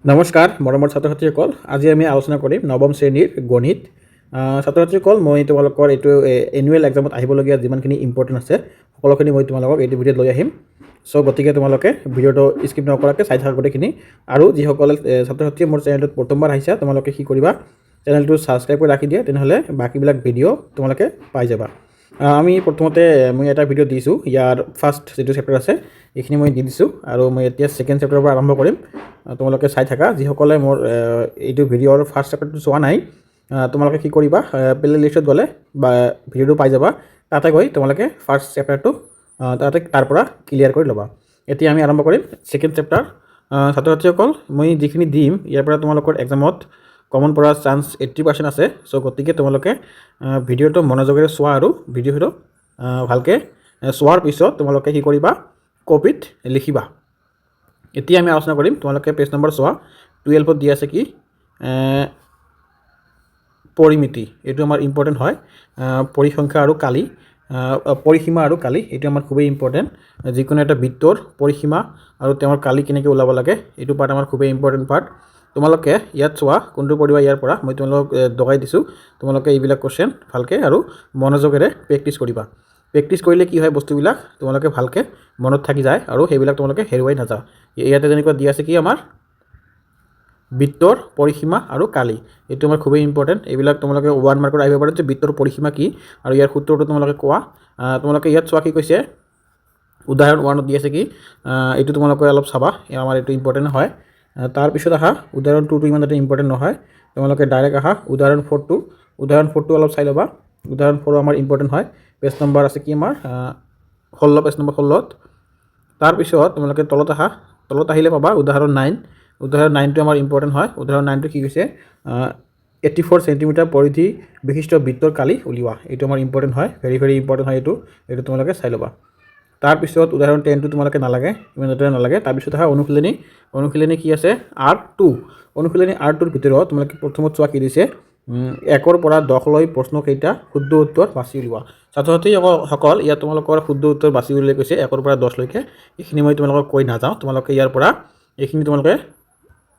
নমস্কাৰ মৰমৰ ছাত্ৰ-ছাত্ৰীসকল, আজি আমি আলোচনা কৰিম নৱম শ্ৰেণীৰ গণিত। ছাত্ৰ-ছাত্ৰীসকল, মই তোমালোকৰ এইটো এনুৱেল এক্সামত আহিবলগীয়া যিমানখিনি ইম্পৰ্টেণ্ট আছে সকলোখিনি মই তোমালোকক এইটো ভিডিঅ'ত লৈ আহিম। চ' গতিকে তোমালোকে ভিডিঅ'টো স্কিপ নকৰাকৈ চাই থাকা গোটেইখিনি। আৰু যিসকলে ছাত্ৰ-ছাত্ৰীয়ে মোৰ চেনেলটোত প্ৰথমবাৰ আহিছা, তোমালোকে কি কৰিবা, চেনেলটো ছাবস্ক্ৰাইব কৰি ৰাখি দিয়া, তেনেহ'লে বাকীবিলাক ভিডিঅ' তোমালোকে পাই যাবা। আমি প্ৰথমতে মই এটা ভিডিঅ' দিছোঁ, ইয়াৰ ফাৰ্ষ্ট যিটো চেপ্টাৰ আছে এইখিনি মই দি দিছোঁ, আৰু মই এতিয়া ছেকেণ্ড চেপ্টাৰৰ পৰা আৰম্ভ কৰিম। তোমালোকে চাই থাকা। যিসকলে মোৰ এইটো ভিডিঅ'ৰ ফাৰ্ষ্ট চেপ্টাৰটো চোৱা নাই, তোমালোকে কি কৰিবা, প্লে লিষ্টত গ'লে বা ভিডিঅ'টো পাই যাবা, তাতে গৈ তোমালোকে ফাৰ্ষ্ট চেপ্টাৰটো তাৰ পৰা ক্লিয়াৰ কৰি ল'বা। এতিয়া আমি আৰম্ভ কৰিম ছেকেণ্ড চেপ্টাৰ। ছাত্ৰ-ছাত্ৰীসকল, মই যিখিনি দিম ইয়াৰ পৰা তোমালোকৰ এক্সামত কমন পৰাৰ চান্স 80% আছে। চ' গতিকে তোমালোকে ভিডিঅ'টো মনোযোগেৰে চোৱা, আৰু ভিডিঅ'টো ভালকৈ চোৱাৰ পিছত তোমালোকে কি কৰিবা, কপিত লিখিবা। এতিয়া আমি আলোচনা কৰিম, তোমালোকে পেজ নম্বৰ চোৱা, 12ত দি আছে কি, পৰিমিতি। এইটো আমাৰ ইম্পৰ্টেণ্ট হয়। পৰিসংখ্যা আৰু কালি, পৰিসীমা আৰু কালি, এইটো আমাৰ খুবেই ইম্পৰ্টেণ্ট। যিকোনো এটা বৃত্তৰ পৰিসীমা আৰু তেওঁৰ কালি কেনেকৈ ওলাব লাগে, এইটো পাৰ্ট আমাৰ খুবেই ইম্পৰ্টেণ্ট পাৰ্ট। তোমালোকে ইয়াত চোৱা, কোনটো পৰিবা ইয়াৰ পৰা মই তোমালোকক দগাই দিছোঁ। তোমালোকে এইবিলাক কুৱেশ্যন ভালকৈ আৰু মনোযোগেৰে প্ৰেক্টিছ কৰিবা। প্ৰেক্টিছ কৰিলে কি হয়, বস্তুবিলাক তোমালোকে ভালকৈ মনত থাকি যায় আৰু সেইবিলাক তোমালোকে হেৰুৱাই নাযাওঁ। ইয়াতে যেনেকুৱা দি আছে কি, আমাৰ বৃত্তৰ পৰিসীমা আৰু কালি, এইটো আমাৰ খুবেই ইম্পৰ্টেণ্ট। এইবিলাক তোমালোকে 1 মাৰ্কত আহিব পাৰে যে বৃত্তৰ পৰিসীমা কি আৰু ইয়াৰ সূত্ৰটো তোমালোকে কোৱা। তোমালোকে ইয়াত চোৱা কি কৈছে, উদাহৰণ 1ত দি আছে কি, এইটো তোমালোকে অলপ চাবা, আমাৰ এইটো ইম্পৰ্টেণ্ট হয়। তাৰপিছত আহা উদাহৰণ 2টো ইমান এটা ইম্পৰ্টেণ্ট নহয়, তোমালোকে ডাইৰেক্ট আহা উদাহৰণ 4টো। উদাহৰণ 4টো অলপ চাই ল'বা। উদাহৰণ 4 আমাৰ ইম্পৰ্টেণ্ট হয়। পেজ নম্বৰ আছে কি আমাৰ 16, পেজ নম্বৰ 16ত। তাৰপিছত তোমালোকে তলত আহা, তলত আহিলে পাবা উদাহৰণ 9। উদাহৰণ 9টো আমাৰ ইম্পৰ্টেণ্ট হয়। উদাহৰণ 9টো কি কৈছে, 84 চেণ্টিমিটাৰ পৰিধি বিশিষ্ট বৃত্তৰ কালি উলিওৱা। এইটো আমাৰ ইম্পৰ্টেণ্ট হয়, ভেৰি ভেৰি ইম্পৰ্টেণ্ট হয় এইটো তোমালোকে চাই ল'বা। তাৰপিছত উদাহৰণ 10টো তোমালোকে নালাগে, ইমান এটা নালাগে। তাৰপিছত আহা অনুশীলনী। অনুশীলনী কি আছে, R2। অনুশীলনী R2ৰ ভিতৰত তোমালোকে প্ৰথমত চোৱা কি দিছে, 1ৰ পৰা 10 লৈ প্ৰশ্নকেইটা শুদ্ধ উত্তৰ বাছি উলিওৱা। ছাত্ৰ-ছাত্ৰীসকল, ইয়াত তোমালোকৰ শুদ্ধ উত্তৰ বাছি উলিয়াই কৈছে 1ৰ পৰা 10 লৈকে। এইখিনি মই তোমালোকক কৈ নাযাওঁ, তোমালোকে ইয়াৰ পৰা এইখিনি তোমালোকে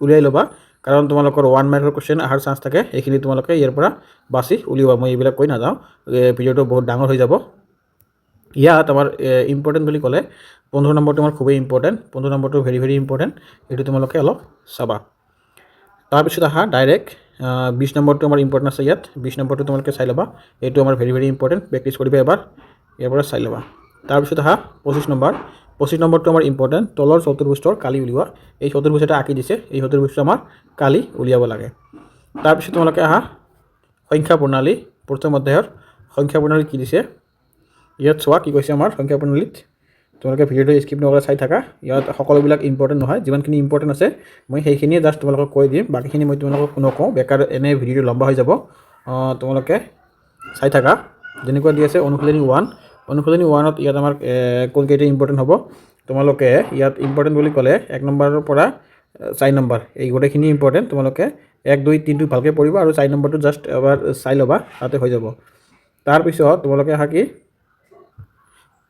উলিয়াই ল'বা, কাৰণ তোমালোকৰ 1 মাৰ্কৰ কুৱেশ্যন অহাৰ চান্স থাকে। এইখিনি তোমালোকে ইয়াৰ পৰা বাছি উলিওৱা, মই এইবিলাক কৈ নাযাওঁ, ভিডিঅ'টো বহুত ডাঙৰ হৈ যাব। ইয়াত আমাৰ ইম্পৰ্টেণ্ট বুলি ক'লে 15 নম্বৰটো আমাৰ খুবেই ইম্পৰ্টেণ্ট। 15 নম্বৰটো ভেৰি ভেৰি ইম্পৰ্টেণ্ট, এইটো তোমালোকে অলপ চাবা। তাৰপিছত আহা ডাইৰেক্ট 20 নম্বৰটো আমাৰ ইম্পৰ্টেণ্ট আছে ইয়াত। 20 নম্বৰটো তোমালোকে চাই ল'বা, এইটো আমাৰ ভেৰি ভেৰি ইম্পৰ্টেণ্ট, প্ৰেক্টিছ কৰিবা এবাৰ, ইয়াৰ পৰা চাই ল'বা। তাৰপিছত আহা 25 নম্বৰ। 25 নম্বৰটো আমাৰ ইম্পৰ্টেণ্ট, তলৰ চতুৰ্ভুজৰ কালি উলিওৱা। এই চতুৰ্ভুজ এটা আঁকি দিছে, এই চতুৰ্ভুজটো আমাৰ কালি উলিয়াব লাগে। তাৰপিছত তোমালোকে আহা সংখ্যা প্ৰণালী, প্ৰথম অধ্যায়ৰ সংখ্যা প্ৰণালী কি দিছে, ইয়াত চোৱা কি কৈছে আমাৰ সংখ্যা প্ৰণালীত। তোমালোকে ভিডিঅ'টো স্কিপ নকৰা চাই থাকা, ইয়াত সকলোবিলাক ইম্পৰ্টেণ্ট নহয়, যিমানখিনি ইম্পৰ্টেণ্ট আছে মই সেইখিনিয়ে জাষ্ট তোমালোকক কৈ দিম, বাকীখিনি মই তোমালোকক নকওঁ, বেকাৰ এনে ভিডিঅ'টো লম্বা হৈ যাব। তোমালোকে চাই থাকা। যেনেকুৱা দি আছে অনুশীলনী 1। অনুশীলনী 1ত ইয়াত আমাৰ কোনকেইটা ইম্পৰ্টেণ্ট হ'ব, তোমালোকে ইয়াত ইম্পৰ্টেণ্ট বুলি ক'লে 1 নম্বৰৰ পৰা 4 নম্বৰ, এই গোটেইখিনি ইম্পৰ্টেণ্ট। তোমালোকে 1, 2, 3টো ভালকৈ পঢ়িবা, আৰু 4 নম্বৰটো জাষ্ট এবাৰ চাই ল'বা, তাতে হৈ যাব। তাৰপিছত তোমালোকে আহা কি,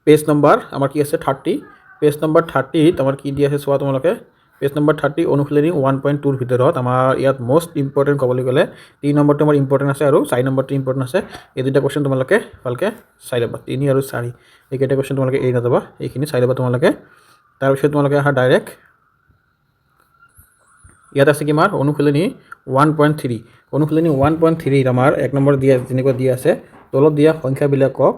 পেজ নম্বৰ আমাৰ কি আছে 30। পেজ নম্বৰ 30ত আমাৰ কি দি আছে চোৱা তোমালোকে। পেজ নম্বৰ 30 অনুশীলনী 1.2ৰ ভিতৰত আমাৰ ইয়াত মষ্ট ইম্পৰ্টেণ্ট ক'বলৈ গ'লে 3 নম্বৰটো আমাৰ ইম্পৰ্টেণ্ট আছে, আৰু 4 নম্বৰটো ইম্পৰ্টেণ্ট আছে। এই দুটা কুৱেশ্যন তোমালোকে ভালকৈ চাই ল'বা, 3 আৰু 4 এইকেইটা কুৱেশ্যন তোমালোকে এৰি নাযাবা, এইখিনি চাই ল'বা তোমালোকে। তাৰপিছত তোমালোকে আহা ডাইৰেক্ট, ইয়াত আছে কিমান অনুশীলনী 1.3। অনুশীলনী 1.3ত আমাৰ 1 নম্বৰ দিয়া যেনেকুৱা দিয়া আছে, তলত দিয়া সংখ্যাবিলাকক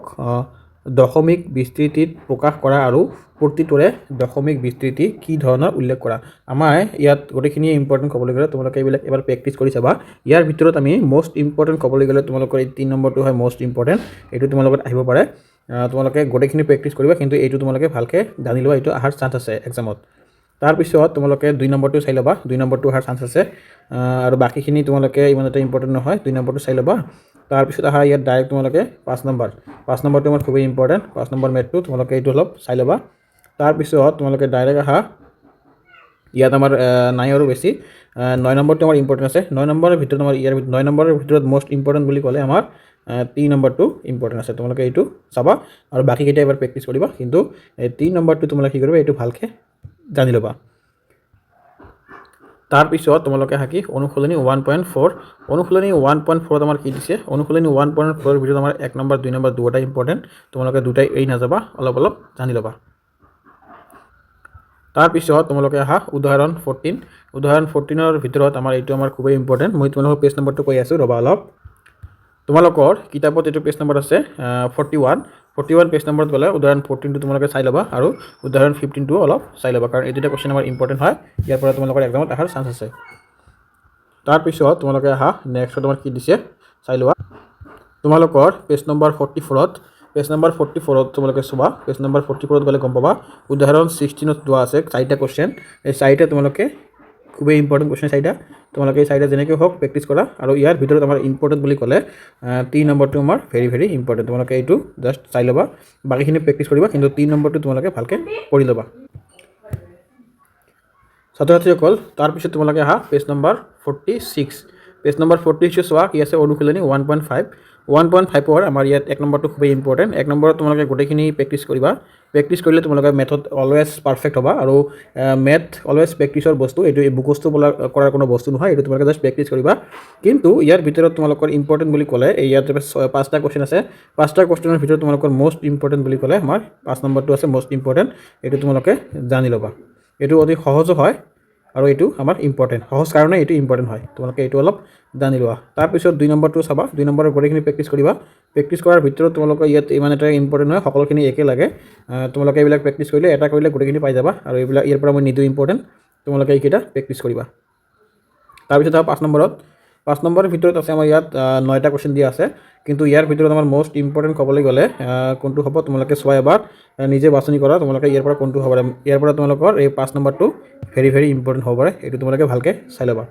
দশমিক বিস্তৃতিত প্ৰকাশ কৰা আৰু প্ৰতিটোৰে দশমিক বিস্তৃতি কি ধৰণৰ উল্লেখ কৰা। আমাৰ ইয়াত গোটেইখিনিয়ে ইম্পৰ্টেণ্ট ক'বলৈ গ'লে, তোমালোকে এইবিলাক এবাৰ প্ৰেক্টিছ কৰি চাবা। ইয়াৰ ভিতৰত আমি মষ্ট ইম্পৰ্টেণ্ট ক'বলৈ গ'লে তোমালোকৰ এই 3 নম্বৰটো হয় মষ্ট ইম্পৰ্টেণ্ট, এইটো তোমাৰ লগত আহিব পাৰে। তোমালোকে গোটেইখিনি প্ৰেক্টিছ কৰিবা, কিন্তু এইটো তোমালোকে ভালকৈ জানি লোৱা, এইটো অহাৰ চান্স আছে এক্সামত। তাৰপিছত তোমালোকে 2 নম্বৰটো চাই ল'বা, 2 নম্বৰটো অহাৰ চান্স আছে, আৰু বাকীখিনি তোমালোকে ইমান এটা ইম্পৰ্টেণ্ট নহয়, 2 নম্বৰটো চাই ল'বা। তাৰপিছত আহা ইয়াত ডাইৰেক্ট তোমালোকে 5 নম্বৰ। 5 নম্বৰটো আমাৰ খুবেই ইম্পৰ্টেণ্ট, 5 নম্বৰ মেথটো তোমালোকে এইটো অলপ চাই ল'বা। তাৰপিছত তোমালোকে ডাইৰেক্ট আহা, ইয়াত আমাৰ নাই আৰু বেছি। 9 নম্বৰটো আমাৰ ইম্পৰ্টেণ্ট আছে। 9 নম্বৰৰ ভিতৰত আমাৰ 9 নম্বৰৰ ভিতৰত মষ্ট ইম্পৰ্টেণ্ট বুলি ক'লে আমাৰ 3 নম্বৰটো ইম্পৰ্টেণ্ট আছে, তোমালোকে এইটো চাবা, আৰু বাকীকেইটা এবাৰ প্ৰেক্টিছ কৰিবা, কিন্তু 3 নম্বৰটো তোমালোকে কি কৰিবা, এইটো ভালকৈ জানি ল'বা। তাৰপিছত তোমালোকে কি অনুশীলনী 1.4 অনুশীলনী 1.4 আমাৰ কি দিছে অনুশীলনী 1.4 ভিডিঅ'ত আমাৰ 1 নম্বৰ 2 নম্বৰ দুটাই ইম্পৰ্টেণ্ট তোমালোকে দুটাই এই নাযাবা অলপ জানি ল'বা তাৰপিছত তোমালোকে উদাহৰণ 14 উদাহৰণ 14ৰ ভিতৰত আমাৰ এইটো আমাৰ খুবেই ইম্পৰ্টেণ্ট মই তোমালোকৰ পেজ নম্বৰটো কৈ আছোঁ ৰ'বা অলপ তোমালোকৰ কিতাপত এইটো পেজ নম্বৰ আছে 41 পেজ নম্বৰত গ'লে উদাহৰণ 14টো তোমালোকে চাই ল'বা আৰু উদাহৰণ 15টো অলপ চাই ল'বা কাৰণ এই দুটা কুৱেশ্যন আমাৰ ইম্পৰ্টেণ্ট হয় ইয়াৰ পৰা তোমালোকৰ এক্সামত অহাৰ চান্স আছে তাৰপিছত তোমালোকে নেক্সট তোমাৰ কি দিছে চাই লোৱা তোমালোকৰ পেজ নম্বৰ 44ত পেজ নম্বৰ 44ত তোমালোকে চোৱা পেজ নম্বৰ 44ত গ'লে গম পাবা উদাহৰণ 16ত দিয়া আছে চাৰিটা কুৱেশ্যন এই চাৰিটা তোমালোকে খুবেই ইম্পৰ্টেণ্ট কুৱেশ্যন চাৰিটা তোমালোকে এই চাৰিটা যেনেকৈ হওক প্ৰেক্টিছ কৰা আৰু ইয়াৰ ভিতৰত আমাৰ ইম্পৰ্টেণ্ট বুলি ক'লে 3 নম্বৰটো আমাৰ ভেৰি ইম্পৰ্টেণ্ট তোমালোকে এইটো জাষ্ট চাই ল'বা বাকীখিনি প্ৰেক্টিছ কৰিবা কিন্তু 3 নম্বৰটো তোমালোকে ভালকৈ পঢ়ি ল'বা ছাত্ৰ ছাত্ৰীসকল তাৰপিছত তোমালোকে পেজ নম্বৰ 46 পেজ নম্বৰ 46 চোৱা কি আছে অনুশীলনী 1.5 আমাৰ ইয়াত 1 নম্বৰটো খুবেই ইম্পৰ্টেণ্ট 1 নম্বৰত তোমালোকে গোটেইখিনি প্ৰেক্টিছ কৰিবা প্ৰেক্টিছ কৰিলে তোমালোকে মেথত অলৱেজ পাৰফেক্ট হ'বা আৰু মেথ অলৱেজ প্ৰেক্টিছৰ বস্তু এইটো মুখস্থ কৰাৰ কোনো বস্তু নহয় এইটো তোমালোকে জাষ্ট প্ৰেক্টিছ কৰিবা কিন্তু ইয়াৰ ভিতৰত তোমালোকৰ ইম্পৰ্টেণ্ট বুলি ক'লে ইয়াত 5টা কুৱেশ্যন আছে 5টা কুৱেশ্যনৰ ভিতৰত তোমালোকৰ মষ্ট ইম্পৰ্টেণ্ট বুলি ক'লে আমাৰ 5 নম্বৰটো আছে মষ্ট ইম্পৰ্টেণ্ট এইটো তোমালোকে জানি ল'বা এইটো অতি সহজো হয় আৰু এইটো আমাৰ ইম্পৰ্টেণ্ট সহজ কাৰণে এইটো ইম্পৰ্টেণ্ট হয় তোমালোকে এইটো অলপ জানি লোৱা তাৰপিছত 2 নম্বৰটো চাবা 2 নম্বৰৰ গোটেইখিনি প্ৰেক্টিছ কৰিবা প্ৰেক্টিছ কৰাৰ ভিতৰত তোমালোকে ইয়াত ইমান এটা ইম্পৰ্টেণ্ট নহয় সকলোখিনি একে লাগে তোমালোকে এইবিলাক প্ৰেক্টিছ কৰিলে এটা কৰিলে গোটেইখিনি পাই যাবা আৰু এইবিলাক ইয়াৰ পৰা মই নিদিওঁ ইম্পৰ্টেণ্ট তোমালোকে এইকেইটা প্ৰেক্টিছ কৰিবা তাৰপিছত 5 নম্বৰৰ ভিতৰত আছে আমাৰ ইয়াত 9টা কুৱেশ্যন দিয়া আছে কিন্তু ইয়াৰ ভিতৰত আমাৰ মষ্ট ইম্পৰ্টেণ্ট ক'বলৈ গ'লে কোনটো হ'ব তোমালোকে চোৱা এবাৰ নিজে বাছনি কৰা তোমালোকে ইয়াৰ পৰা কোনটো হ'ব ইয়াৰ পৰা তোমালোকৰ এই 5 নম্বৰটো ভেৰি ইম্পৰ্টেণ্ট হ'ব পাৰে এইটো তোমালোকে ভালকৈ চাই ল'বা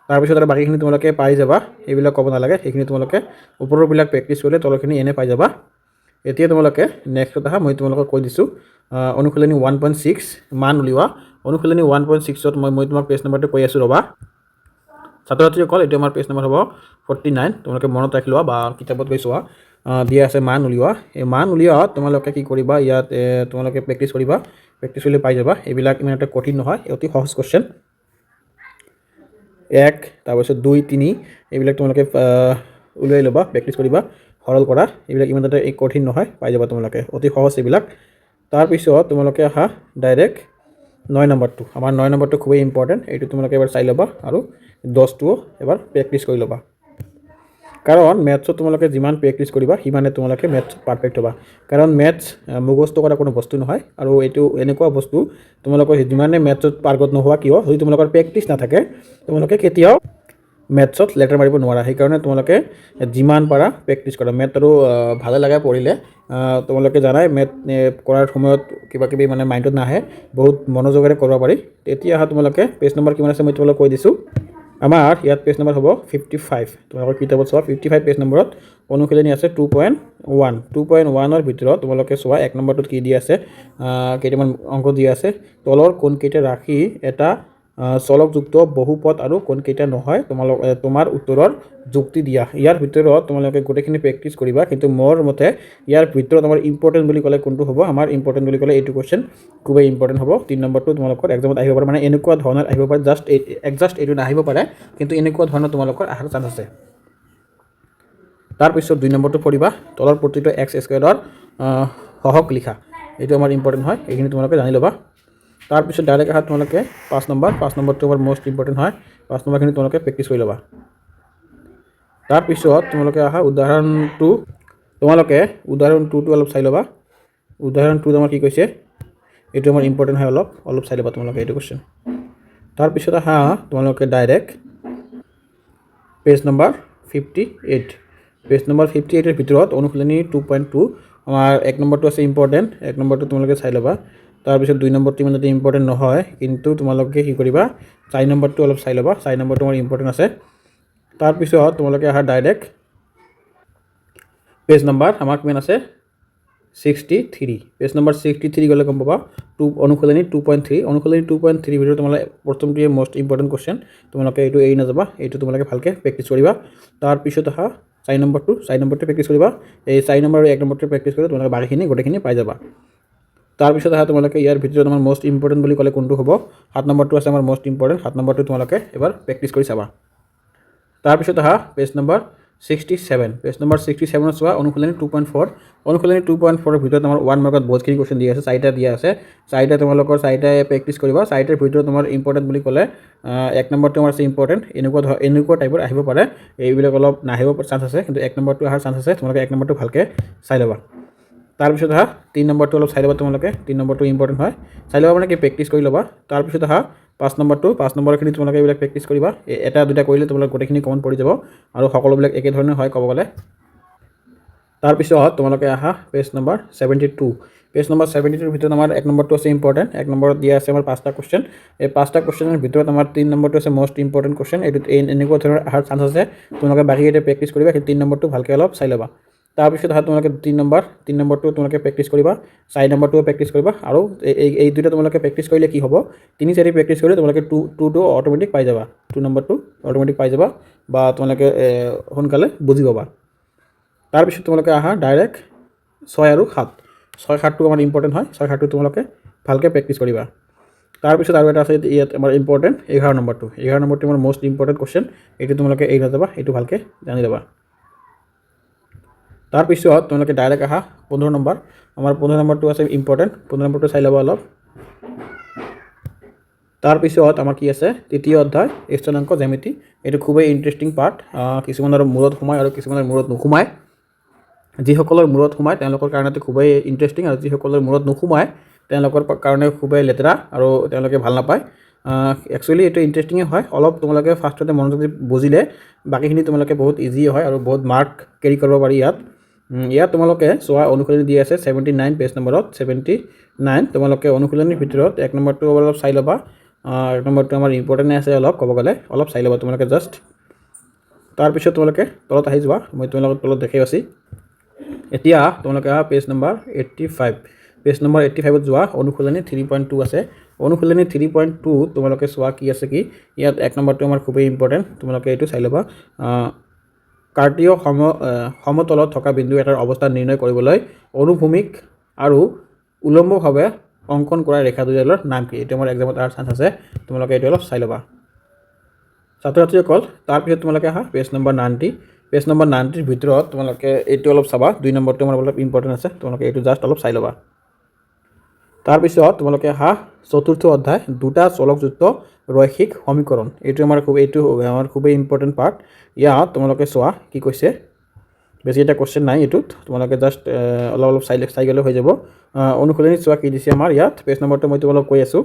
তাৰপিছত আৰু বাকীখিনি তোমালোকে পাই যাবা এইবিলাক ক'ব নালাগে সেইখিনি তোমালোকে ওপৰৰবিলাক প্ৰেক্টিছ কৰিলে তলৰখিনি এনে পাই যাবা এতিয়া তোমালোকে নেক্সটত মই তোমালোকক কৈ দিছোঁ অনুশীলনী 1.6 মান উলিওৱা অনুশীলনী 1.6ত মই তোমাক পেজ নম্বৰটো কৈ আছোঁ ৰ'বা ছাত্ৰ ছাত্ৰীসকল এইটো আমাৰ পেজ নম্বৰ হ'ব 49 তোমালোকে মনত ৰাখি লোৱা বা কিতাপত গৈ চোৱা দিয়া আছে মান উলিওৱা এই মান উলিওৱাত তোমালোকে কি কৰিবা ইয়াত তোমালোকে প্ৰেক্টিছ কৰিবা প্ৰেক্টিছ কৰিলে পাই যাবা এইবিলাক ইমান এটা কঠিন নহয় অতি সহজ কুৱেশ্যন 1 তাৰপিছত 2 3 এইবিলাক তোমালোকে উলিয়াই ল'বা প্ৰেক্টিছ কৰিবা সৰল কৰা এইবিলাক ইমান এটা কঠিন নহয় পাই যাবা তোমালোকে অতি সহজ এইবিলাক তাৰপিছত তোমালোকে ডাইৰেক্ট 9 নম্বৰটো আমাৰ 9 নম্বৰটো খুবেই ইম্পৰ্টেণ্ট এইটো তোমালোকে এবাৰ চাই ল'বা আৰু 10টোও এবাৰ প্ৰেক্টিছ কৰি ল'বা কাৰণ মেথছত তোমালোকে যিমান প্ৰেক্টিছ কৰিবা সিমানে তোমালোকে মেথছ পাৰফেক্ট হ'বা কাৰণ মেথছ মুখস্থ কৰা কোনো বস্তু নহয় আৰু এইটো এনেকুৱা বস্তু তোমালোকৰ যিমানে মেথছত পাৰ্গত নোহোৱা কিয় যদি তোমালোকৰ প্ৰেক্টিছ নাথাকে তোমালোকে কেতিয়াও মেথছত লেটাৰ মাৰিব নোৱাৰা সেইকাৰণে তোমালোকে যিমান পাৰা প্ৰেক্টিছ কৰা মেথ আৰু ভালে লাগে পঢ়িলে তোমালোকে জানাই মেথ কৰাৰ সময়ত কিবাকিবি মানে মাইণ্ডত নাহে বহুত মনোযোগেৰে কৰিব পাৰি তেতিয়া তোমালোকে পেজ নম্বৰ কিমান আছে মই তোমালোকক কৈ দিছোঁ আমাৰ ইয়াত পেজ নম্বৰ হ'ব 55 তোমালোকৰ কিতাপত চোৱা 55 পেজ নম্বৰত অনুশীলনী আছে 2.1ৰ ভিতৰত তোমালোকে চোৱা 1 নম্বৰটোত কি দিয়া আছে কেইটামান অংক দিয়া আছে তলৰ কোনকেইটা ৰাখি এটা চলকযুক্ত বহুপদ আৰু কোনকেইটা নহয় তোমাৰ উত্তৰৰ যুক্তি দিয়া ইয়াৰ ভিতৰত তোমালোকে গোটেইখিনি প্ৰেক্টিছ কৰিবা কিন্তু মোৰ মতে ইয়াৰ ভিতৰত আমাৰ ইম্পৰ্টেণ্ট বুলি ক'লে কোনটো হ'ব আমাৰ ইম্পৰ্টেণ্ট বুলি ক'লে এইটো কুৱেশ্যন খুবেই ইম্পৰ্টেণ্ট হ'ব 3 নম্বৰটো তোমালোকৰ এক্সামত আহিব পাৰে মানে এনেকুৱা ধৰণৰ আহিব পাৰে জাষ্ট এইটো নাহিব পাৰে কিন্তু এনেকুৱা ধৰণৰ তোমালোকৰ অহাৰ চান্স আছে তাৰপিছত 2 নম্বৰটো পঢ়িবা তলৰ প্ৰতিটো x স্কোৱাৰৰ সহগ লিখা এইটো আমাৰ ইম্পৰ্টেণ্ট হয় এইখিনি তোমালোকে জানি ল'বা তাৰপিছত ডাইৰেক্ট তোমালোকে 5 নম্বৰটো আমাৰ মষ্ট ইম্পৰ্টেণ্ট হয় 5 নম্বৰখিনি তোমালোকে প্ৰেক্টিছ কৰি ল'বা তাৰপিছত তোমালোকে উদাহৰণ 2টো অলপ চাই ল'বা উদাহৰণ 2 আমাৰ কি কৈছে এইটো আমাৰ ইম্পৰ্টেণ্ট হয় অলপ চাই ল'বা তোমালোকে এইটো কুৱেশ্যন তাৰপিছত তোমালোকে direct page number 58 page number 58ৰ ভিতৰত অনুশীলনী 2.2 আমাৰ 1 নম্বৰটো আছে ইম্পৰ্টেণ্ট 1 নম্বৰটো তোমালোকে চাই ল'বা তাৰপিছত 2 নম্বৰটো ইমান এটা ইম্পৰ্টেণ্ট নহয় কিন্তু তোমালোকে কি কৰিবা 4 নম্বৰটো অলপ চাই ল'বা 4 নম্বৰটো আমাৰ ইম্পৰ্টেণ্ট আছে তাৰপিছত তোমালোকে ডাইৰেক্ট পেজ নম্বৰ আমাৰ কিমান আছে 63 পেজ নম্বৰ 63 গ'লে গম পাবা অনুশীলনী 2.3 ভিতৰত তোমালোকে প্ৰথমটোৱে মষ্ট ইম্পৰ্টেণ্ট কুৱেশ্যন তোমালোকে এইটো এৰি নাযাবা এইটো তোমালোকে ভালকৈ প্ৰেক্টিছ কৰিবা তাৰপিছত 4 নম্বৰটো প্ৰেক্টিছ কৰিবা এই 4 নম্বৰ আৰু 1 নম্বৰটো প্ৰেক্টিছ কৰি তোমালোকে বাকীখিনি গোটেইখিনি পাই যাবা তাৰপিছত আহা তোমালোকে ইয়াৰ ভিতৰত আমাৰ মষ্ট ইম্পৰ্টেণ্ট বুলি ক'লে কোনটো হ'ব 7 নম্বৰটো আছে আমাৰ মষ্ট ইম্পৰ্টেণ্ট 7 নম্বৰটো তোমালোকে এবাৰ প্ৰেক্টিছ কৰি চাবা তাৰপিছত আহা পেজ নম্বৰ 67 পেজ নম্বৰ 67 চোৱা অনুশীলনী 2.4 অনুশীলনী 2.4 ৰ ভিতৰত আমাৰ 1 মাৰ্কত বহুতখিনি কোৱেশ্চন দিয়া আছে চাৰিটা দিয়া আছে চাৰিটা তোমালোকৰ চাৰিটাই প্ৰেক্টিছ কৰিবা চাৰিটাৰ ভিতৰত তোমাৰ ইম্পৰ্টেণ্ট বুলি ক'লে 1 নম্বৰটো আমাৰ আছে ইম্পৰ্টেণ্ট এনেকুৱা টাইপৰ আহিব পাৰে এইবিলাক অলপ নাহিব চান্স আছে কিন্তু 1 নম্বৰটো অহাৰ চান্স আছে তোমালোকে 1 নম্বৰটো ভালকৈ চাই ল'বা তাৰপিছত আহা 3 নম্বৰটো অলপ চাই ল'বা তোমালোকে 3 নম্বৰটো ইম্পৰ্টেণ্ট হয় চাই ল'বা মানে কি প্ৰেক্টিছ কৰি ল'বা তাৰপিছত আহা 5 নম্বৰখিনি তোমালোকে এইবিলাক প্ৰেক্টিছ কৰিবা এটা দুটা কৰিলে তোমালোকে গোটেইখিনি কমন পৰি যাব আৰু সকলোবিলাক একে ধৰণৰ হয় ক'ব গ'লে তাৰপিছত তোমালোকে আহা পেজ নম্বৰ 72 পেজ নম্বৰ 72 ৰ ভিতৰত আমাৰ 1 নম্বৰটো আছে ইম্পৰ্টেণ্ট 1 নম্বৰত দিয়া আছে আমাৰ 5টা কোৱেশ্চন এই 5টা কোৱেশ্চনৰ ভিতৰত আমাৰ 3 নম্বৰটো আছে মষ্ট ইম্পৰ্টেণ্ট কোৱেশ্চন এইটো এনেকুৱা ধৰণৰ অহাৰ চান্স আছে তোমালোকে বাকীকেইটা প্ৰেক্টিছ কৰিবা কিন্তু 3 নম্বৰটো ভালকৈ অলপ চাই ল'বা তাৰপিছত আহা তোমালোকে 3 নম্বৰটো তোমালোকে প্ৰেক্টিছ কৰিবা 4 নম্বৰটো প্ৰেক্টিছ কৰিবা আৰু এই দুটা তোমালোকে প্ৰেক্টিছ কৰিলে কি হ'ব 3-4 প্ৰেক্টিছ কৰিলে তোমালোকে 2টো অটোমেটিক পাই যাবা 2 নম্বৰটো অটোমেটিক পাই যাবা বা তোমালোকে সোনকালে বুজি পাবা তাৰপিছত তোমালোকে আহা ডাইৰেক্ট 6 আৰু 7 6-7টো আমাৰ ইম্পৰ্টেণ্ট হয় 6-7টো তোমালোকে ভালকৈ প্ৰেক্টিছ কৰিবা তাৰপিছত আৰু এটা আছে ইয়াত আমাৰ ইম্পৰ্টেণ্ট 11 নম্বৰটো আমাৰ মষ্ট ইম্পৰ্টেণ্ট কোৱেশ্চন এইটো তোমালোকে এৰি নাযাবা এইটো ভালকৈ জানি ল'বা তাৰপিছত তোমালোকে ডাইৰেক্ট আহা 15 নম্বৰ আমাৰ 15 নম্বৰটো আছে ইম্পৰ্টেণ্ট 15 নম্বৰটো চাই ল'বা অলপ তাৰপিছত আমাৰ কি আছে তৃতীয় অধ্যায় স্থূলাংক জ্যামিতি এইটো খুবেই ইণ্টাৰেষ্টিং পাৰ্ট কিছুমানৰ মূৰত সোমায় আৰু কিছুমানৰ মূৰত নোসোমায় যিসকলৰ মূৰত সোমায় তেওঁলোকৰ কাৰণেতো খুবেই ইণ্টাৰেষ্টিং আৰু যিসকলৰ মূৰত নোসোমায় তেওঁলোকৰ কাৰণে খুবেই লেতেৰা আৰু তেওঁলোকে ভাল নাপায় একচুৱেলি এইটো ইণ্টাৰেষ্টিঙে হয় অলপ তোমালোকে ফাৰ্ষ্টতে মনোযোগ দি বুজিলে বাকীখিনি তোমালোকে বহুত ইজি হয় আৰু বহুত মাৰ্ক কেৰি কৰিব পাৰি ইয়াত তোমালোকে চোৱা অনুশীলনী দিয়া আছে 79 পেজ নম্বৰত 79 তোমালোকে অনুশীলনীৰ ভিতৰত 1 নম্বৰটো অলপ চাই ল'বা 1 নম্বৰটো আমাৰ ইম্পৰ্টেণ্ট আছে অলপ ক'ব গ'লে অলপ চাই ল'বা তোমালোকে জাষ্ট তাৰপিছত তোমালোকে তলত আহি যোৱা মই তোমালোকক তলত দেখাই আছোঁ এতিয়া তোমালোকে পেজ নম্বৰ 85 পেজ নম্বৰ 85ত যোৱা অনুশীলনী 3.2 আছে অনুশীলনী 3.2 তোমালোকে চোৱা কি আছে কি ইয়াত 1 নম্বৰটো আমাৰ খুবেই ইম্পৰ্টেণ্ট তোমালোকে এইটো চাই ল'বা কাৰ্টীয় সমতলত থকা বিন্দু এটাৰ অৱস্থা নিৰ্ণয় কৰিবলৈ অনুভূমিক আৰু উলম্বভাৱে অংকন কৰা ৰেখা দুডালৰ নাম কি এইটো আমাৰ এক্সামত অহাৰ চান্স আছে তোমালোকে এইটো অলপ চাই ল'বা ছাত্ৰ ছাত্ৰীসকল তাৰপিছত তোমালোকে আহা পেজ নম্বৰ 90 পেজ নম্বৰ 90ৰ ভিতৰত তোমালোকে এইটো অলপ চাবা 2 নম্বৰটো আমাৰ অলপ ইম্পৰ্টেণ্ট আছে তোমালোকে এইটো জাষ্ট অলপ চাই ল'বা তাৰপিছত তোমালোকে আহা চতুৰ্থ অধ্যায় দুটা চলকযুক্ত ৰৈখিক সমীকৰণ এইটো আমাৰ খুবেই ইম্পৰ্টেণ্ট পাৰ্ট ইয়াত তোমালোকে চোৱা কি কৈছে বেছি এটা কোৱেশ্চন নাই এইটোত তোমালোকে জাষ্ট অলপ চাই গ'লে হৈ যাব অনুশীলনীত চোৱা কি দিছে আমাৰ ইয়াত পেজ নম্বৰটো মই তোমালোকক কৈ আছোঁ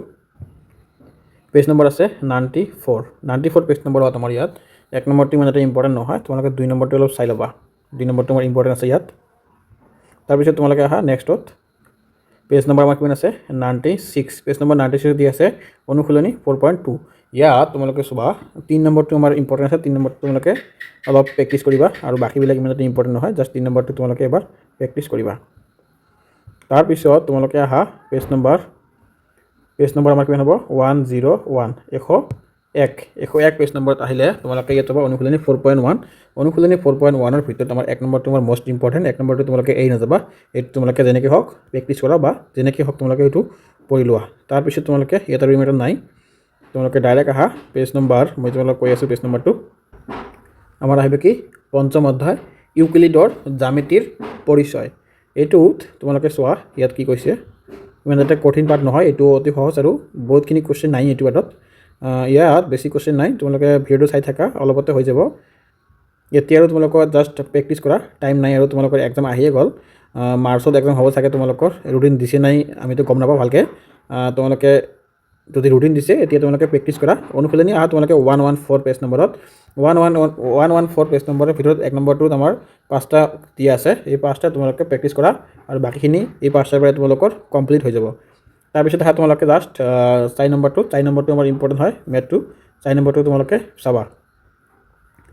পেজ নম্বৰ আছে 94 পেজ নম্বৰ হয় আমাৰ ইয়াত 1 নম্বৰটো ইমান এটা ইম্পৰ্টেণ্ট নহয় তোমালোকে 2 নম্বৰটো অলপ চাই ল'বা 2 নম্বৰটো আমাৰ ইম্পৰ্টেণ্ট আছে ইয়াত তাৰপিছত তোমালোকে আহা নেক্সটত পেজ নম্বৰ আমাৰ কিমান আছে 96 পেজ নম্বৰ 96 দি আছে অনুশীলনী 4.2 ইয়াত তোমালোকে চোৱা 3 নম্বৰটো আমাৰ ইম্পৰ্টেণ্ট আছে 3 নম্বৰটো তোমালোকে অলপ প্ৰেক্টিছ কৰিবা আৰু বাকীবিলাক ইমান এটা ইম্পৰ্টেণ্ট নহয় জাষ্ট 3 নম্বৰটো তোমালোকে এবাৰ প্ৰেক্টিছ কৰিবা তাৰপিছত তোমালোকে আহা পেজ নম্বৰ আমাৰ কিমান হ'ব 101 101 পেজ নম্বৰত আহিলে তোমালোকে ইয়াত পাবা অনুশীলনী 4.1 অনুশীলনী 4.1ৰ ভিতৰত আমাৰ 1 নম্বৰটো আমাৰ মষ্ট ইম্পৰ্টেণ্ট 1 নম্বৰটো তোমালোকে এৰি নাযাবা এইটো তোমালোকে যেনেকৈ হওক প্ৰেক্টিছ কৰা বা যেনেকৈ হওক তোমালোকে এইটো পঢ়ি লোৱা তাৰপিছত তোমালোকে ইয়াত আৰু ইমান নাই তোমালোকে ডাইৰেক্ট আহা পেজ নম্বৰ মই তোমালোকক কৈ আছোঁ পেজ নম্বৰটো আমাৰ আহিব কি পঞ্চম অধ্যায় ইউক্লিডৰ জ্যামিতিৰ পৰিচয় এইটোত তোমালোকে চোৱা ইয়াত কি কৈছে ইমান এটা কঠিন পাৰ্ট নহয় এইটো অতি সহজ আৰু বহুতখিনি কুৱেশ্যন নাই এইটো পাৰ্টত ইয়াত বেছি কুৱেশ্যন নাই তোমালোকে ভিডিঅ'টো চাই থাকা অলপতে হৈ যাব এতিয়া আৰু তোমালোকৰ জাষ্ট প্ৰেক্টিছ কৰা টাইম নাই আৰু তোমালোকৰ এক্সাম আহিয়ে গ'ল মাৰ্চত এক্সাম হ'ব চাগে তোমালোকৰ ৰুটিন দিছে নাই আমিতো গম নাপাওঁ ভালকৈ তোমালোকে যদি ৰুটিন দিছে এতিয়া তোমালোকে প্ৰেক্টিছ কৰা অনুশীলনী আহা তোমালোকে 114 পেজ নম্বৰত 114 পেজ নম্বৰৰ ভিতৰত 1 নম্বৰটোত আমাৰ 5টা দিয়া আছে এই 5টা তোমালোকে প্ৰেক্টিছ কৰা আৰু বাকীখিনি এই 5টাৰ পৰাই তোমালোকৰ কমপ্লিট হৈ যাব তাৰপিছত আহা তোমালোকে জাষ্ট 4 নম্বৰটো আমাৰ ইম্পৰ্টেণ্ট হয় মেথটো 4 নম্বৰটো তোমালোকে চাবা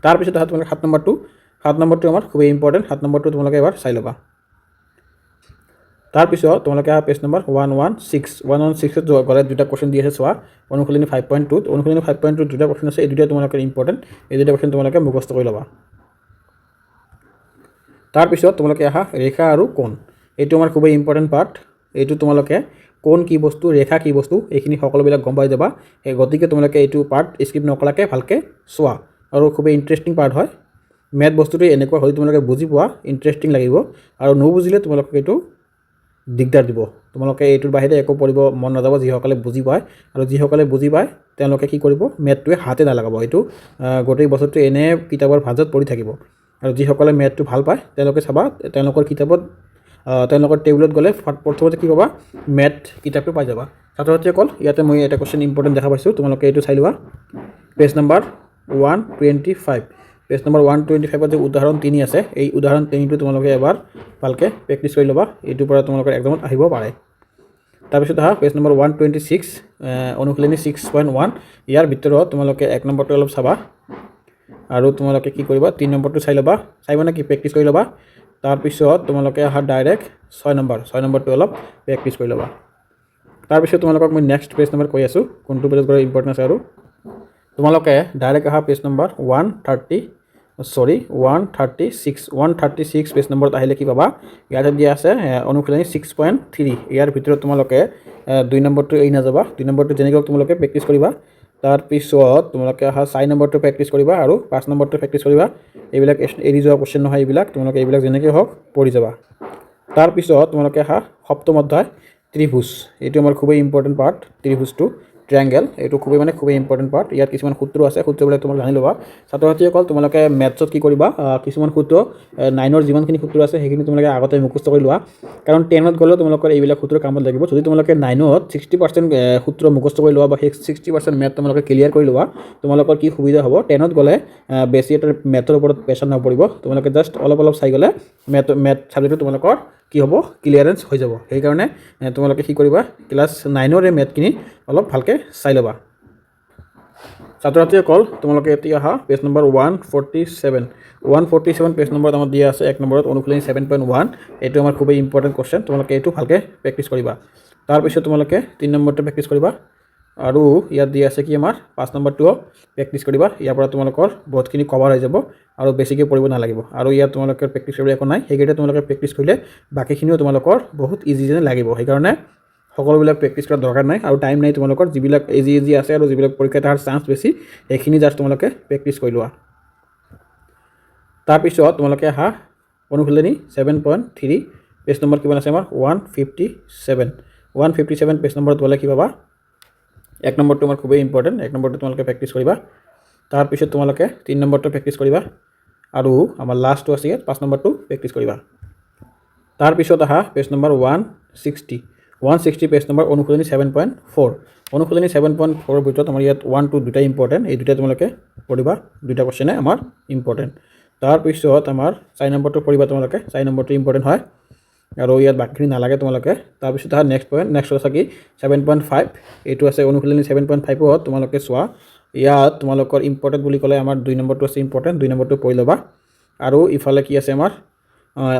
তাৰপিছত আহা তোমালোকে 7 নম্বৰটো আমাৰ খুবেই ইম্পৰ্টেণ্ট 7 নম্বৰটো তোমালোকে এবাৰ চাই ল'বা তাৰপিছত তোমালোকে আহা পেজ নম্বৰ 116ত গ'লে দুটা কুৱেশ্যন দি আছে চোৱা অনুশীলনী 5.2 দুটা কুৱেশ্যন আছে এই দুটা তোমালোকে ইম্পৰ্টেণ্ট এই দুটা কুৱেশ্যন তোমালোকে মুখস্থ কৰি ল'বা তাৰপিছত তোমালোকে আহা ৰেখা আৰু কোণ এইটো আমাৰ খুবেই ইম্পৰ্টেণ্ট পাৰ্ট এইটো তোমালোকে কোন কি বস্তু ৰেখা কি বস্তু এইখিনি সকলোবিলাক গম পাই যাবা সেই গতিকে তোমালোকে এইটো পাৰ্ট স্কিপ নকৰাকৈ ভালকৈ চোৱা আৰু খুবেই ইণ্টাৰেষ্টিং পাৰ্ট হয় মেথ বস্তুটো এনেকুৱা হয় তোমালোকে বুজি পোৱা ইণ্টাৰেষ্টিং লাগিব আৰু নুবুজিলে তোমালোকে এইটো দিগদাৰ দিব তোমালোকে এইটোৰ বাহিৰে একো পঢ়িব মন নাযাব যিসকলে বুজি পায় আৰু যিসকলে বুজি পায় তেওঁলোকে কি কৰিব মেথটোৱে হাতে নালাগাব এইটো গোটেই বছৰটো এনে কিতাপৰ ভাঁজত পৰি থাকিব আৰু যিসকলে মেথটো ভাল পায় তেওঁলোকে চাবা তেওঁলোকৰ কিতাপত তেওঁলোকৰ টেবুলত গ'লে প্ৰথমতে কি পাবা মেথ কিতাপটো পাই যাবা ছাত্ৰ ছাত্ৰীসকল ইয়াতে মই এটা কুৱেশ্যন ইম্পৰ্টেণ্ট দেখা পাইছোঁ তোমালোকে এইটো চাই লোৱা পেজ নম্বৰ 125 পেজ নম্বৰ 125ত যে উদাহৰণ 3 আছে এই উদাহৰণ 3টো তোমালোকে এবাৰ ভালকৈ প্ৰেক্টিছ কৰি ল'বা এইটোৰ পৰা তোমালোকৰ এক্সামত আহিব পাৰে তাৰপিছত আহা পেজ নম্বৰ 126 অনুশীলনী 6.1 ইয়াৰ ভিতৰত তোমালোকে 1 নম্বৰটো অলপ চাবা আৰু তোমালোকে কি কৰিবা 3 নম্বৰটো চাই ল'বা চাই মানে কি প্ৰেক্টিছ কৰি ল'বা তাৰপিছত তোমালোকে আহা ডাইৰেক্ট 6 নম্বৰটো অলপ প্ৰেক্টিছ কৰি ল'বা তাৰপিছত তোমালোকক মই নেক্সট পেজ নম্বৰ কৈ আছোঁ কোনটো পেজত গ'লে ইম্পৰ্টেণ্ট আছে আৰু তোমালোকে ডাইৰেক্ট আহা পেজ নম্বৰ 136 পেজ নম্বৰত আহিলে কি পাবা ইয়াতে দিয়া আছে অনুশীলনী 6.3 ইয়াৰ ভিতৰত তোমালোকে 2 নম্বৰটো এৰি নাযাবা 2 নম্বৰটো যেনেকৈ তোমালোকে প্ৰেক্টিছ কৰিবা তাৰপিছত তোমালোকে আহা 4 নম্বৰটো প্ৰেক্টিছ কৰিবা আৰু 5 নম্বৰটো প্ৰেক্টিছ কৰিবা এইবিলাক এৰি যোৱা কুৱেশ্যন নহয় এইবিলাক তোমালোকে এইবিলাক যেনেকৈ হওক পঢ়ি যাবা তাৰপিছত তোমালোকে আহা সপ্তম অধ্যায় ত্ৰিভুজ এইটো আমাৰ খুবেই ইম্পৰ্টেণ্ট পাৰ্ট ত্ৰিভুজটো ট্ৰায়াঙ্গেল এইটো খুবেই মানে খুবেই ইম্পৰ্টেণ্ট পাৰ্ট ইয়াত কিছুমান সূত্ৰ আছে সূত্ৰবিলাক তোমালোকে জানি ল'বা ছাত্ৰ ছাত্ৰীসকল তোমালোকে মেথছত কি কৰিবা কিছুমান সূত্ৰ 9ৰ যিমানখিনি সূত্ৰ আছে সেইখিনি তোমালোকে আগতে মুখস্থ কৰি লোৱা কাৰণ 10ত গ'লেও তোমালোকৰ এইবিলাক সূত্ৰ কামত লাগিব যদি তোমালোকে 9ত 60% সূত্ৰ মুখস্থ কৰি লোৱা বা সেই 60% মেথ তোমালোকে ক্লিয়াৰ কৰি লোৱা তোমালোকৰ কি সুবিধা হ'ব 10ত গ'লে বেছি এটা মেথৰ ওপৰত প্ৰেছাৰ নপৰিব তোমালোকে জাষ্ট অলপ চাই গ'লে মেথ ছাবজেক্টটো তোমালোকৰ কি হ'ব ক্লিয়াৰেঞ্চ হৈ যাব সেইকাৰণে তোমালোকে কি কৰিবা ক্লাছ 9ৰ এই মেথখিনি অলপ ভালকৈ চাই ল'বা ছাত্ৰ ছাত্ৰীসকল তোমালোকে এতিয়া আহা পেজ নম্বৰ 147 পেজ নম্বৰত আমাৰ দিয়া আছে 1 নম্বৰত অনুশীলনী 7.1 এইটো আমাৰ খুবেই ইম্পৰ্টেণ্ট কুৱেশ্যন তোমালোকে এইটো ভালকৈ প্ৰেক্টিছ কৰিবা তাৰপিছত তোমালোকে 3 নম্বৰটো প্ৰেক্টিছ কৰিবা আৰু ইয়াত দিয়া আছে কি আমাৰ 5 নম্বৰটোও প্ৰেক্টিছ কৰিবা ইয়াৰ পৰা তোমালোকৰ বহুতখিনি কভাৰ হৈ যাব আৰু বেছিকৈ পঢ়িব নালাগিব আৰু ইয়াত তোমালোকে প্ৰেক্টিছ কৰিব একো নাই সেইকেইটা তোমালোকে প্ৰেক্টিছ কৰিলে বাকীখিনিও তোমালোকৰ বহুত ইজি যেন লাগিব সেইকাৰণে সকলোবিলাক প্ৰেক্টিছ কৰাৰ দৰকাৰ নাই আৰু টাইম নাই তোমালোকৰ যিবিলাক ইজি আছে আৰু যিবিলাক পৰীক্ষাত অহাৰ চান্স বেছি সেইখিনি জাষ্ট তোমালোকে প্ৰেক্টিছ কৰি লোৱা তাৰপিছত তোমালোকে আহা অনুশীলনী 7.3 পেজ নম্বৰ কিমান আছে আমাৰ 157 পেজ নম্বৰত গ'লে কি পাবা 1 নম্বৰটো আমাৰ খুবেই ইম্পৰ্টেণ্ট 1 নম্বৰটো তোমালোকে প্ৰেক্টিছ কৰিবা তাৰপিছত তোমালোকে 3 নম্বৰটো প্ৰেক্টিছ কৰিবা আৰু আমাৰ লাষ্টটো আছে ইয়াত 5 নম্বৰটো প্ৰেক্টিছ কৰিবা তাৰপিছত আহা পেজ নম্বৰ 160 পেজ নম্বৰ অনুশীলনী 7.4 অনুশীলনী 7.4ৰ ভিতৰত আমাৰ ইয়াত 1 2 দুটা ইম্পৰ্টেণ্ট এই দুটা তোমালোকে পঢ়িবা দুটা কুৱেশ্যনে আমাৰ ইম্পৰ্টেণ্ট তাৰপিছত আমাৰ 4 নম্বৰটো পঢ়িবা তোমালোকে 4 নম্বৰটো ইম্পৰ্টেণ্ট হয় আৰু ইয়াত বাকীখিনি নালাগে তোমালোকে তাৰপিছত আহা নেক্সট আছে কি 7.5 এইটো আছে অনুশীলনী 7.5ত তোমালোকে চোৱা ইয়াত তোমালোকৰ ইম্পৰ্টেণ্ট বুলি ক'লে আমাৰ 2 নম্বৰটো আছে ইম্পৰ্টেণ্ট 2 নম্বৰটো পঢ়ি ল'বা আৰু ইফালে কি আছে আমাৰ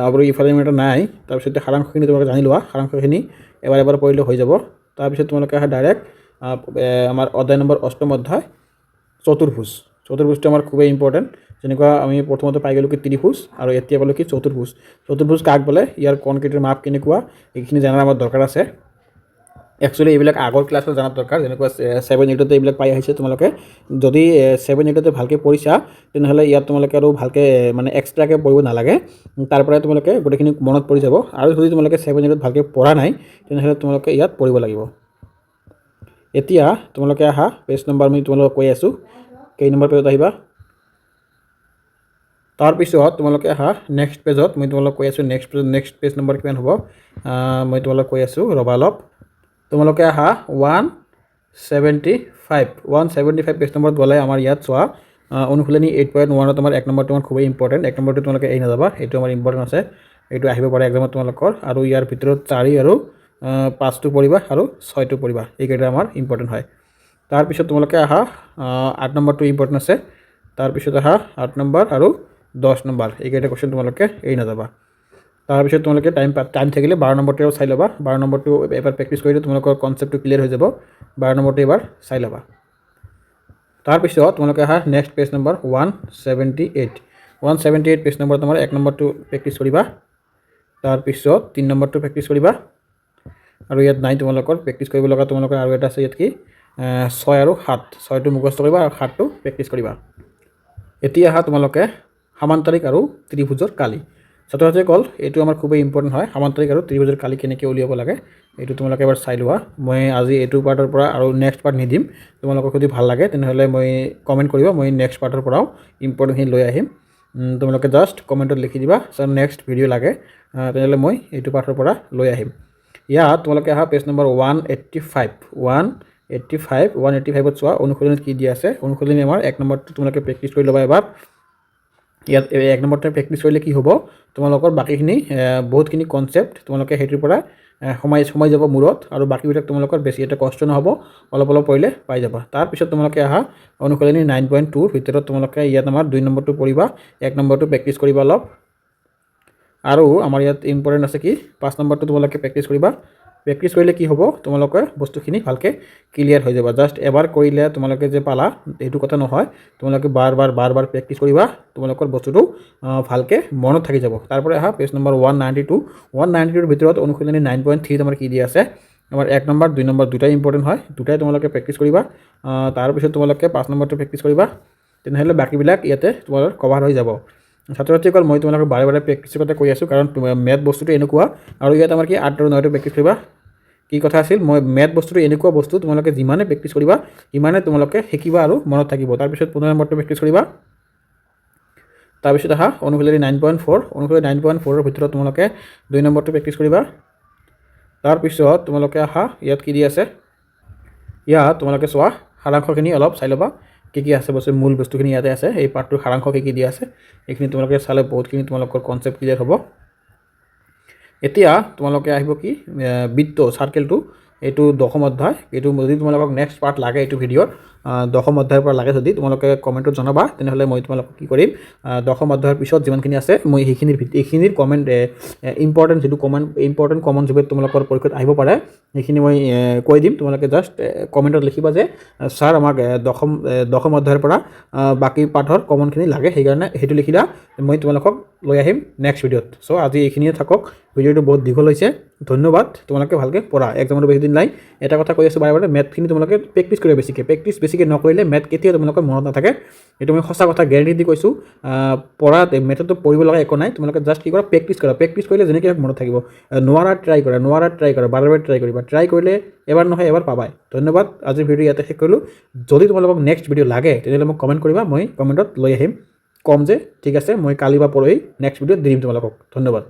আৰু ইফালে এটা নাই তাৰপিছত সাৰাংশখিনি তোমালোকে জানি লোৱা সাৰাংশখিনি এবাৰ পঢ়িলে হৈ যাব তাৰপিছত তোমালোকে আহা ডাইৰেক্ট আমাৰ অধ্যায় নম্বৰ 8ম অধ্যায় চতুৰ্ভুজটো আমাৰ খুবেই ইম্পৰ্টেণ্ট যেনেকুৱা আমি প্ৰথমতে পাই গ'লোঁ কি ত্ৰিভুজ আৰু এতিয়া পালোঁ কি চতুৰ্ভুজ কাক বোলে ইয়াৰ কণকেইটাৰ মাপ কেনেকুৱা এইখিনি জনাৰ আমাৰ দৰকাৰ আছে একচুৱেলি এইবিলাক আগৰ ক্লাছত জনাৰ দৰকাৰ যেনেকুৱা 7-8তে এইবিলাক পাই আহিছে তোমালোকে যদি 7-8তে ভালকৈ পঢ়িছা তেনেহ'লে ইয়াত তোমালোকে আৰু ভালকৈ মানে এক্সট্ৰাকৈ পঢ়িব নালাগে তাৰ পৰাই তোমালোকে গোটেইখিনি মনত পৰি যাব আৰু যদি তোমালোকে 7-8ত ভালকৈ পঢ়া নাই তেনেহ'লে তোমালোকে ইয়াত পঢ়িব লাগিব এতিয়া তোমালোকে আহা পেজ নম্বৰ আমি তোমালোকক কৈ আছোঁ কেই নম্বৰ পেজত আহিবা তাৰপিছত তোমালোকে আহা নেক্সট পেজত মই তোমালোকক কৈ আছোঁ নেক্সট পেজ নম্বৰ কিমান হ'ব মই তোমালোকক কৈ আছোঁ ৰ'বা অলপ তোমালোকে আহা 175 পেজ নম্বৰত গ'লে আমাৰ ইয়াত চোৱা অনুশীলনী 8.1ত আমাৰ 1 নম্বৰটো আমাৰ খুবেই ইম্পৰ্টেণ্ট 1 নম্বৰটো তোমালোকে এৰি নাযাবা এইটো আমাৰ ইম্পৰ্টেণ্ট আছে এইটো আহিব পাৰে এক্সামত তোমালোকৰ আৰু ইয়াৰ ভিতৰত 4 আৰু 5টো পঢ়িবা আৰু 6টো পঢ়িবা এইকেইটা আমাৰ ইম্পৰ্টেণ্ট হয় তাৰপিছত তোমালোকে আহা 8 নম্বৰটো ইম্পৰ্টেণ্ট আছে তাৰপিছত আহা 8 নম্বৰ আৰু 10 নম্বৰ এইকেইটা কুৱেশ্যন তোমালোকে এৰি নাযাবা তাৰপিছত তোমালোকে টাইম থাকিলে 12 নম্বৰটো চাই ল'বা 12 নম্বৰটো এবাৰ প্ৰেক্টিছ কৰিলে তোমালোকৰ কনচেপ্টটো ক্লিয়াৰ হৈ যাব 12 নম্বৰটো এবাৰ চাই ল'বা তাৰপিছত তোমালোকে আহা next page number 178 page number তোমাৰ 1 নম্বৰটো প্ৰেক্টিছ কৰিবা তাৰপিছত 3 নম্বৰটো প্ৰেক্টিছ কৰিবা আৰু ইয়াত নাই তোমালোকৰ প্ৰেক্টিছ কৰিব লগা তোমালোকৰ আৰু এটা আছে ইয়াত কি 6 আৰু 7 6টো মুখস্থ কৰিবা আৰু 7টো প্ৰেক্টিছ কৰিবা এতিয়া আহা তোমালোকে সামান্তৰিক আৰু ত্ৰিভুজৰ কালি ছাত্ৰ ছাত্ৰীসকল এইটো আমাৰ খুবেই ইম্পৰ্টেণ্ট হয় সামান্তৰিক আৰু ত্ৰিভুজৰ কালি কেনেকৈ উলিয়াব লাগে এইটো তোমালোকে এবাৰ চাই লোৱা মই আজি এইটো পাৰ্টৰ পৰা আৰু নেক্সট পাৰ্ট নিদিম তোমালোকক যদি ভাল লাগে তেনেহ'লে মই কমেণ্ট কৰিবা মই নেক্সট পাৰ্টৰ পৰাও ইম্পৰ্টেণ্টখিনি লৈ আহিম তোমালোকে জাষ্ট কমেণ্টত লিখি দিবা ছাৰ নেক্সট ভিডিঅ' লাগে তেনেহ'লে মই এইটো পাৰ্টৰ পৰা লৈ আহিম ইয়াত তোমালোকে আহা পেজ নম্বৰ 185ত চোৱা অনুশীলনীত কি দিয়া আছে অনুশীলনী আমাৰ 1 নম্বৰটো তোমালোকে প্ৰেক্টিছ কৰি ল'বা এবাৰ ইয়াত 1 নম্বৰতে প্ৰেক্টিছ কৰিলে কি হ'ব তোমালোকৰ বাকীখিনি বহুতখিনি কনচেপ্ট তোমালোকে সেইটোৰ পৰা সোমাই যাব মূৰত আৰু বাকীবিলাক তোমালোকৰ বেছি এটা কষ্ট নহ'ব অলপ অলপ পৰিলে পাই যাবা তাৰপিছত তোমালোকে আহা অনুশীলনী 9.2 ভিতৰত তোমালোকে ইয়াত আমাৰ 2 নম্বৰটো পঢ়িবা 1 নম্বৰটো প্ৰেক্টিছ কৰিবা অলপ আৰু আমাৰ ইয়াত ইম্পৰ্টেণ্ট আছে কি 5 নম্বৰটো তোমালোকে প্ৰেক্টিছ কৰিবা প্ৰেক্টিছ কৰিলে কি হ'ব তোমালোকে বস্তুখিনি ভালকৈ ক্লিয়াৰ হৈ যাব জাষ্ট এবাৰ কৰিলে তোমালোকে যে পালা এইটো কথা নহয় তোমালোকে বাৰ প্ৰেক্টিছ কৰিবা তোমালোকৰ বস্তুটো ভালকৈ মনত থাকি যাব তাৰপৰা আহা পেজ নম্বৰ 192ৰ ভিতৰত অনুশীলনী 9.3 আমাৰ কি দিয়া আছে আমাৰ 1 নম্বৰ 2 নম্বৰ দুটাই ইম্পৰ্টেণ্ট হয় দুটাই তোমালোকে প্ৰেক্টিছ কৰিবা তাৰপিছত তোমালোকে 5 নম্বৰটো প্ৰেক্টিছ কৰিবা তেনেহ'লে বাকীবিলাক ইয়াতে তোমালোকৰ কভাৰ হৈ যাব ছাত্ৰ ছাত্ৰীসকল মই তোমালোকক বাৰে প্ৰেক্টিছৰ কথা কৈ আছোঁ কাৰণ মেথ বস্তুটো এনেকুৱা আৰু ইয়াত আমাৰ কি 8 আৰু 9টো প্ৰেক্টিছ কৰিবা কি কথা আছিল মই মেথ বস্তুটো এনেকুৱা বস্তু তোমালোকে যিমানে প্ৰেক্টিছ কৰিবা ইমানে তোমালোকে শিকিবা আৰু মনত থাকিব তাৰপিছত 15 নম্বৰটো প্ৰেক্টিছ কৰিবা তাৰপিছত আহা অনুশীলনী 9.4 অনুশীলনী 9.4ৰ ভিতৰত তোমালোকে 2 নম্বৰটো প্ৰেক্টিছ কৰিবা তাৰপিছত তোমালোকে আহা ইয়াত কি দি আছে ইয়াত তোমালোকে চোৱা সাৰাংশখিনি অলপ চাই ল'বা কি আছে বস্তু মূল বস্তুখিনি ইয়াতে আছে এই পাৰ্টটোৰ সাৰাংশ কি দিয়া আছে এইখিনি তোমালোকে চালে বহুতখিনি তোমালোকৰ কনচেপ্ট ক্লিয়াৰ হ'ব এতিয়া তোমালোকে আহিব কি বৃত্ত সাৰ্কেলটো এইটো 10ম অধ্যায় এইটো যদি তোমালোকক নেক্সট পাৰ্ট লাগে এইটো ভিডিঅ'ৰ 10ম অধ্যায়ৰ পৰা লাগে যদি তোমালোকে কমেণ্টত জনাবা তেনেহ'লে মই তোমালোকক কি কৰিম 10ম অধ্যায়ৰ পিছত যিমানখিনি আছে মই এইখিনিৰ কমেণ্ট ইম্পৰ্টেণ্ট যিটো ইম্পৰ্টেণ্ট কমন যিবোৰ তোমালোকৰ পৰীক্ষাত আহিব পাৰে সেইখিনি মই কৈ দিম তোমালোকে জাষ্ট কমেণ্টত লিখিবা যে ছাৰ আমাক 10ম অধ্যায়ৰ পৰা বাকী পাঠৰ কমনখিনি লাগে সেইকাৰণে সেইটো লিখিলা মই তোমালোকক লৈ আহিম নেক্সট ভিডিঅ'ত চ' আজি এইখিনিয়ে থাকক ভিডিঅ'টো বহুত দীঘল হৈছে ধন্যবাদ তোমালোকে ভালকৈ পঢ়া এক্সামটো বেছি দিন নাই এটা কথা কৈ আছোঁ বাৰে মেথখিনি তোমালোকে প্ৰেক্টিছ কৰিবা বেছিকৈ নকৰিলে মেথ কেতিয়াও তোমালোকৰ মনত নাথাকে এইটো মই সঁচা কথা গেৰেণ্টি দি কৈছোঁ পঢ়াত মেথডটো পঢ়িব লগা একো নাই তোমালোকে জাষ্ট কি কৰা প্ৰেক্টিছ কৰিলে যেনেকৈ মনত থাকিব নোৱাৰা ট্ৰাই কৰা বাৰে ট্ৰাই কৰিবা ট্ৰাই কৰিলে এবাৰ নহয় এবাৰ পাবাই ধন্যবাদ আজিৰ ভিডিঅ' ইয়াতে শেষ কৰিলোঁ যদি তোমালোকক নেক্সট ভিডিঅ' লাগে তেতিয়াহ'লে মোক কমেণ্ট কৰিবা মই কমেণ্টত লৈ আহিম কম যে ঠিক আছে মই কালি বা পৰহি নেক্সট ভিডিঅ'ত দিম তোমালোকক ধন্যবাদ